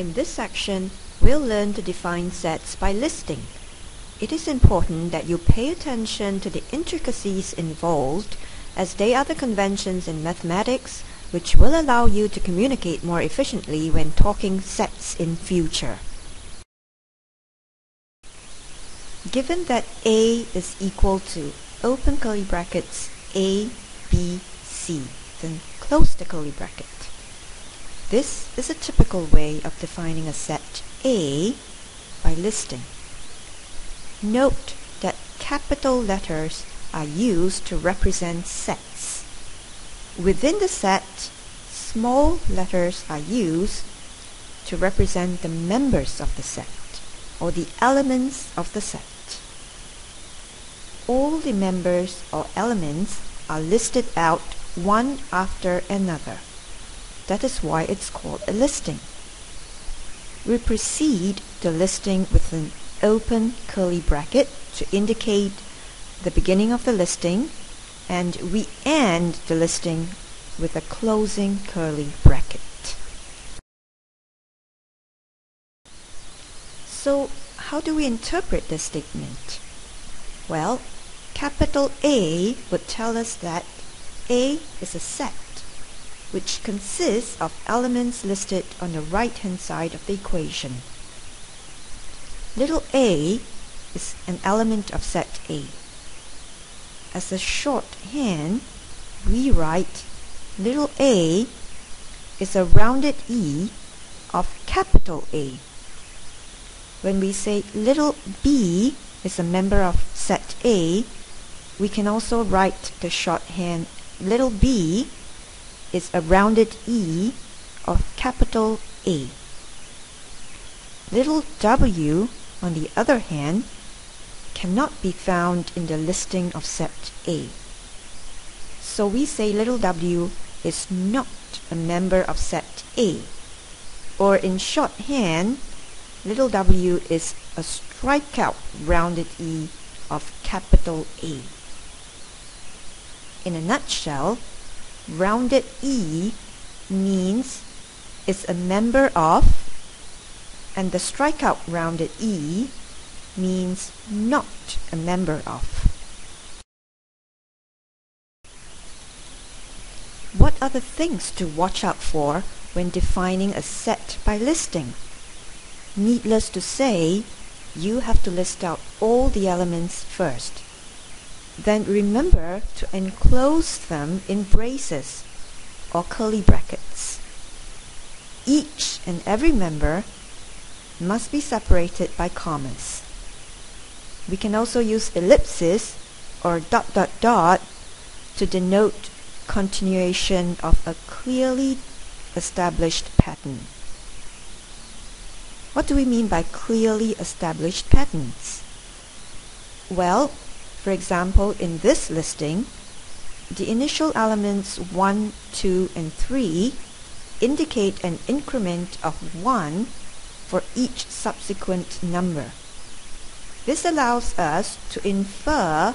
In this section, we'll learn to define sets by listing. It is important that you pay attention to the intricacies involved, as they are the conventions in mathematics which will allow you to communicate more efficiently when talking sets in future. Given that A is equal to open curly brackets A, B, C, then close the curly bracket. This is a typical way of defining a set A by listing. Note that capital letters are used to represent sets. Within the set, small letters are used to represent the members of the set, or the elements of the set. All the members or elements are listed out one after another. That is why it's called a listing. We precede the listing with an open curly bracket to indicate the beginning of the listing, and we end the listing with a closing curly bracket. So, how do we interpret this statement? Well, capital A would tell us that A is a set which consists of elements listed on the right-hand side of the equation. Little a is an element of set A. As a shorthand, we write little a is a rounded e of capital A. When we say little b is a member of set A, we can also write the shorthand little b is a rounded e of capital A. Little w, on the other hand, cannot be found in the listing of set A. So we say little w is not a member of set A. Or in shorthand, little w is a strikeout rounded e of capital A. In a nutshell, rounded e means it's a member of, and the strikeout rounded e means not a member of. What are the things to watch out for when defining a set by listing? Needless to say, you have to list out all the elements first. Then remember to enclose them in braces or curly brackets. Each and every member must be separated by commas. We can also use ellipses or ... to denote continuation of a clearly established pattern. What do we mean by clearly established patterns? Well, for example, in this listing, the initial elements 1, 2, and 3 indicate an increment of 1 for each subsequent number. This allows us to infer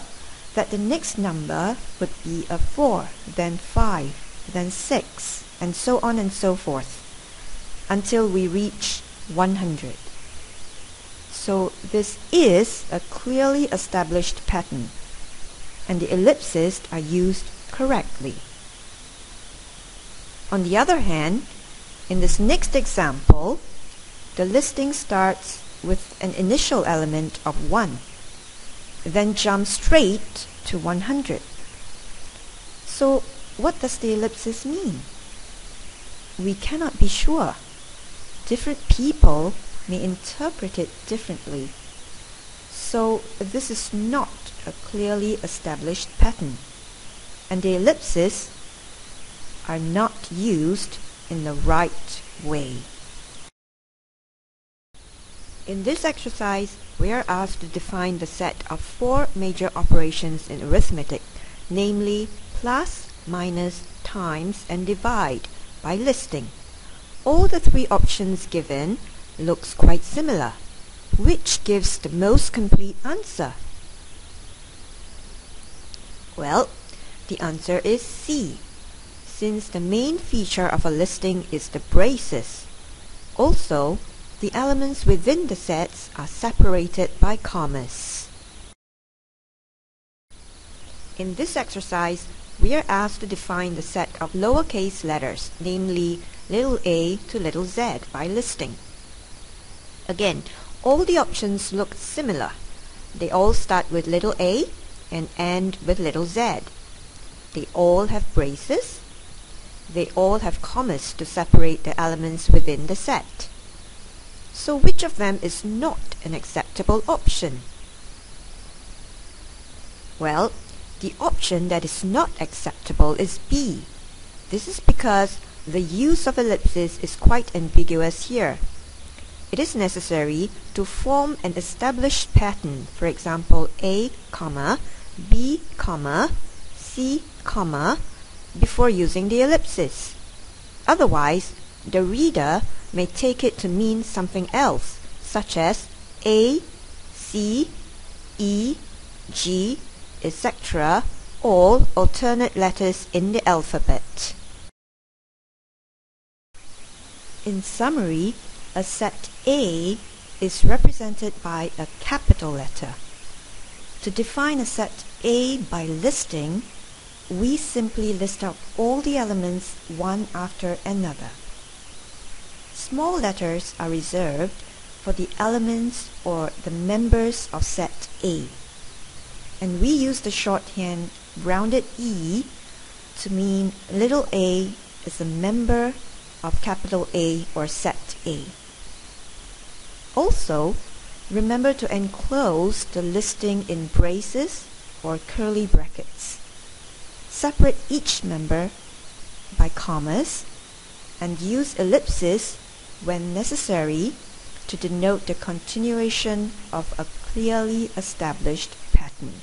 that the next number would be a 4, then 5, then 6, and so on and so forth, until we reach 100. So this is a clearly established pattern, and the ellipses are used correctly. On the other hand, in this next example, the listing starts with an initial element of 1, then jumps straight to 100. So what does the ellipsis mean? We cannot be sure. Different people may interpret it differently. So this is not a clearly established pattern, and the ellipses are not used in the right way. In this exercise, we are asked to define the set of 4 major operations in arithmetic, namely plus, minus, times, and divide, by listing. All the 3 options given looks quite similar. Which gives the most complete answer? Well, the answer is C, since the main feature of a listing is the braces. Also, the elements within the sets are separated by commas. In this exercise, we are asked to define the set of lowercase letters, namely little a to little z, by listing. Again, all the options look similar. They all start with little a and end with little z. They all have braces. They all have commas to separate the elements within the set. So which of them is not an acceptable option? Well, the option that is not acceptable is B. This is because the use of ellipses is quite ambiguous here. It is necessary to form an established pattern, for example A, B, C, before using the ellipsis. Otherwise, the reader may take it to mean something else, such as A, C, E, G, etc., all alternate letters in the alphabet. In summary, a set A is represented by a capital letter. To define a set A by listing, we simply list out all the elements one after another. Small letters are reserved for the elements or the members of set A, and we use the shorthand rounded E to mean little a is a member of capital A or set A. Also, remember to enclose the listing in braces or curly brackets. Separate each member by commas and use ellipses when necessary to denote the continuation of a clearly established pattern.